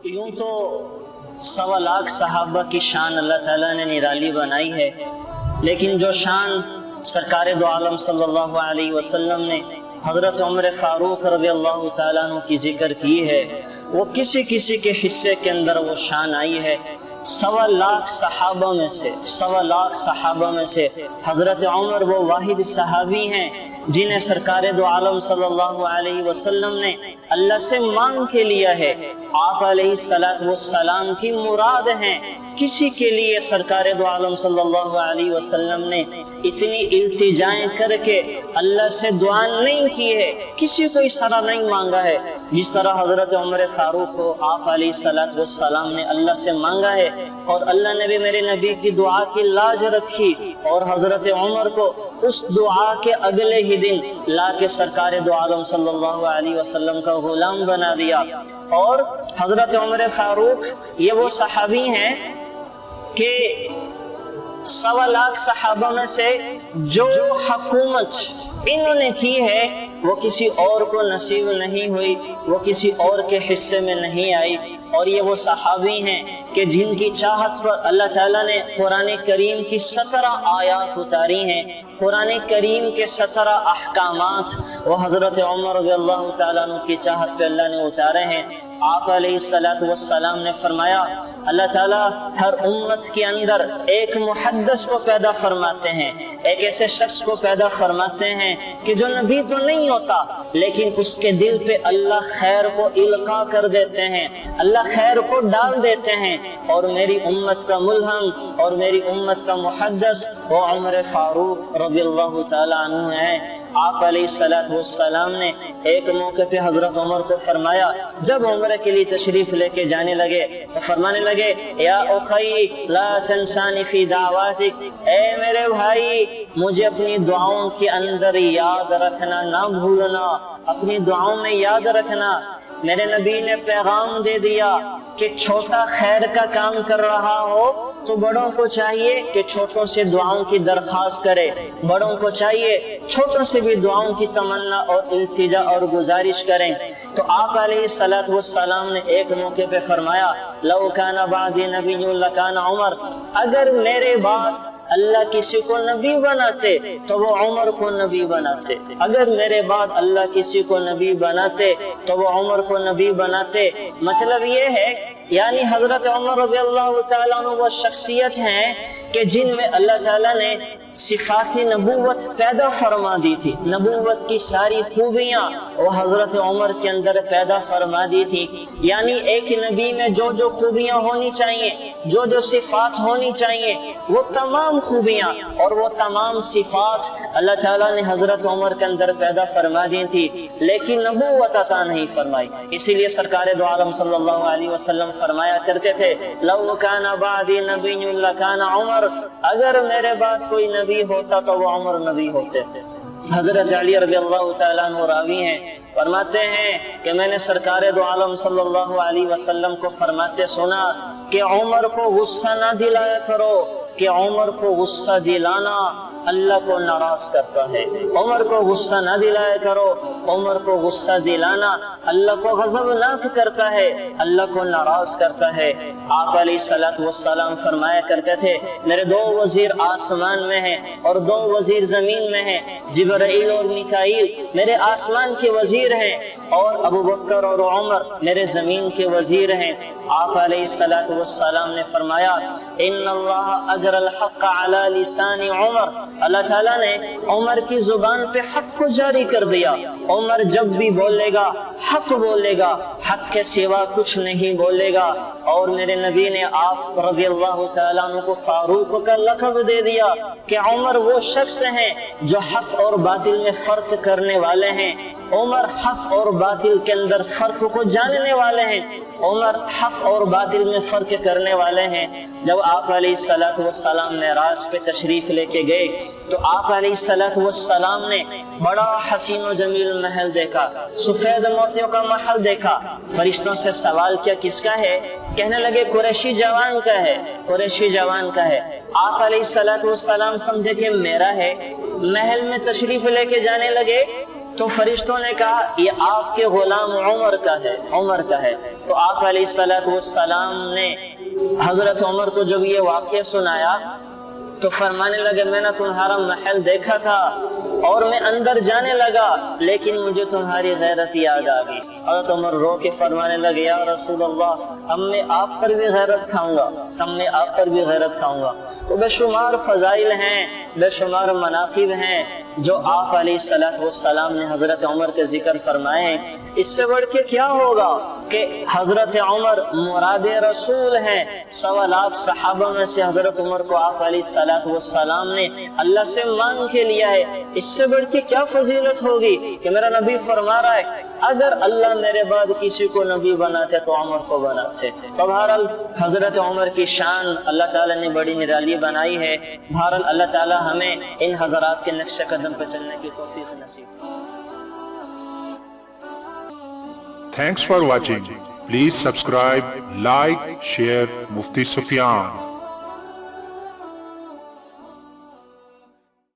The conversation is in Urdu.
یوں تو 1.25 لاکھ صحابہ کی شان اللہ تعالیٰ نے نرالی بنائی ہے، لیکن جو شان سرکار دو عالم صلی اللہ علیہ وسلم نے حضرت عمر فاروق رضی اللہ تعالیٰ عنہ کی ذکر کی ہے، وہ کسی کسی کے حصے کے اندر وہ شان آئی ہے۔ 1.25 لاکھ صحابہ میں سے 1.25 لاکھ صحابہ میں سے حضرت عمر وہ واحد صحابی ہیں جنہیں سرکار دو عالم صلی اللہ علیہ وسلم نے اللہ سے مانگ کے لیا ہے۔ آپ علیہ السلام کی مراد ہیں، کسی کے لیے سرکار دو عالم صلی اللہ علیہ وسلم نے اتنی التجائیں کر کے اللہ سے دعا نہیں کی ہے، کسی کو اس طرح نہیں مانگا ہے جس طرح حضرت عمر فاروق کو آپ علیہ السلام نے اللہ سے مانگا ہے، اور اللہ نے بھی میرے نبی کی دعا کی لاج رکھی اور حضرت عمر کو اس دعا کے اگلے ہی دن لا کے سرکار دو عالم صلی اللہ علیہ وسلم کا غلام بنا دیا۔ اور حضرت عمر فاروق یہ وہ صحابی ہیں کہ 1.25 لاکھ صحابہ میں سے جو حکومت انہوں نے کی ہے وہ کسی اور کو نصیب نہیں ہوئی، وہ کسی اور کے حصے میں نہیں آئی، اور یہ وہ صحابی ہیں کہ جن کی چاہت پر اللہ تعالیٰ نے قرآن کریم کی 17 آیات اتاری ہیں، قرآن کریم کے 17 احکامات وہ حضرت عمر رضی اللہ تعالیٰ عنہ کی چاہت پہ اللہ نے اتارے ہیں۔ آپ علیہ السلام نے فرمایا اللہ تعالیٰ ہر امت کے اندر ایک محدث کو پیدا فرماتے ہیں، ایک ایسے شخص کو پیدا فرماتے ہیں کہ جو نبی تو نہیں ہوتا لیکن اس کے دل پہ اللہ خیر کو القاء کر دیتے ہیں، اللہ خیر کو ڈال دیتے ہیں، اور میری امت کا ملہم اور میری امت کا محدث وہ عمر فاروق رضی اللہ تعالیٰ عنہ ہے۔ آپ علیہ السلام نے ایک موقع پہ حضرت عمر کو فرمایا، جب عمرہ کے لیے تشریف لے کے جانے لگے تو فرمانے لگے یا اخی لا تنسانی فی دعواتک، اے میرے بھائی مجھے اپنی دعاؤں کے اندر یاد رکھنا، نہ بھولنا، اپنی دعاؤں میں یاد رکھنا۔ میرے نبی نے پیغام دے دیا کہ چھوٹا خیر کا کام کر رہا ہو تو بڑوں کو چاہیے کہ چھوٹوں سے دعاؤں کی درخواست کرے، بڑوں کو چاہیے چھوٹوں سے بھی دعاؤں کی تمنا اور التجا اور گزارش کریں۔ تو آپ علیہ السلام نے ایک موقع پہ فرمایا لو کان بعدی نبی لکان عمر، اگر میرے بعد اللہ کسی کو نبی بناتے تو وہ عمر کو نبی بناتے، اگر میرے بعد اللہ کسی کو نبی بناتے تو وہ عمر کو نبی بناتے۔ مطلب یہ ہے یعنی حضرت عمر رضی اللہ تعالیٰ عنہ وہ شخصیت ہیں کہ جن میں اللہ تعالیٰ نے صفات نبوت پیدا فرما دی تھی، نبوت کی ساری خوبیاں وہ حضرت عمر کے اندر پیدا فرما دی تھی۔ یعنی ایک نبی میں جو جو خوبیاں ہونی چاہیے، جو جو صفات ہونی چاہیے، وہ تمام خوبیاں اور وہ تمام صفات اللہ تعالیٰ نے حضرت عمر کے اندر پیدا فرما دی تھی، لیکن نبوت عطا نہیں فرمائی۔ اسی لیے سرکار دو عالم صلی اللہ علیہ وسلم فرمایا کرتے تھے لو کان بعدی نبی لکان عمر، اگر میرے بعد کوئی نبی ہوتا تو وہ عمر نبی ہوتے تھے۔ حضرت علی رضی اللہ تعالیٰ عنہ راوی ہیں، فرماتے ہیں کہ میں نے سرکار دو عالم صلی اللہ علیہ وسلم کو فرماتے سنا کہ عمر کو غصہ نہ دلایا کرو، کہ عمر کو غصہ دلانا اللہ کو ناراض کرتا ہے، عمر کو غصہ نہ دلایا کرو، عمر کو غصہ دلانا اللہ کو غضبناک کرتا ہے، اللہ کو ناراض کرتا ہے۔ آپ علیہ السلام فرمایا کرتے تھے میرے 2 وزیر آسمان میں ہیں اور 2 وزیر زمین میں ہیں، جبرائیل اور میکائیل میرے آسمان کے وزیر ہیں اور ابو بکر اور عمر میرے زمین کے وزیر ہیں۔ آپ علیہ السلام نے فرمایا ان اللہ اجر الحق علی لسان عمر، اللہ تعالیٰ نے عمر کی زبان پہ حق کو جاری کر دیا، عمر جب بھی بولے گا حق بولے گا، حق کے سوا کچھ نہیں بولے گا۔ اور میرے نبی نے آپ رضی اللہ تعالیٰ عنہ کو فاروق کا لقب دے دیا کہ عمر وہ شخص ہیں جو حق اور باطل میں فرق کرنے والے ہیں، عمر حق اور باطل کے اندر فرق کو جاننے والے ہیں، عمر حق اور باطل میں فرق کرنے والے ہیں۔ جب آپ علیہ السلام معراج پہ تشریف لے کے گئے تو آپ علیہ السلام نے بڑا حسین و جمیل محل دیکھا، سفید موتیوں کا محل دیکھا، فرشتوں سے سوال کیا کس کا ہے؟ کہنے لگے قریشی جوان کا ہے، قریشی جوان کا ہے۔ آپ علیہ السلام سمجھے کہ میرا ہے، محل میں تشریف لے کے جانے لگے تو فرشتوں نے کہا یہ آپ کے غلام عمر کا ہے. تو آپ علیہ السلام نے حضرت عمر کو جب یہ واقعہ سنایا تو فرمانے لگے میں نے تمہارا محل دیکھا تھا اور میں اندر جانے لگا لیکن مجھے تمہاری غیرت یاد آ گئی. حضرت عمر رو کے فرمانے لگے یا رسول اللہ اب میں آپ پر بھی غیرت کھاؤں گا. تو بے شمار فضائل ہیں، بے شمار مناقب ہیں جو آپ علیہ السلام نے حضرت عمر کے ذکر فرمائے. اس سے بڑھ کے کیا ہوگا کہ حضرت عمر مراد رسول ہیں. 1.25 لاکھ صحابہ میں سے حضرت عمر کو آپ علیہ السلام نے اللہ سے مانگ کے لیا ہے. اس سے بڑھ کے کیا فضیلت ہوگی کہ میرا نبی فرما رہا ہے اگر اللہ میرے بعد کسی کو نبی بناتے تو عمر کو بناتے. تو بہرحال حضرت عمر کی شان اللہ تعالیٰ نے بڑی نرالی بنائی ہے. بہرحال اللہ تعالیٰ ہمیں ان حضرات کے نقش قدم پہ چلنے کی توفیق نصیب فرمائے. Thanks for watching. Please subscribe, like, share Mufti Sufyan.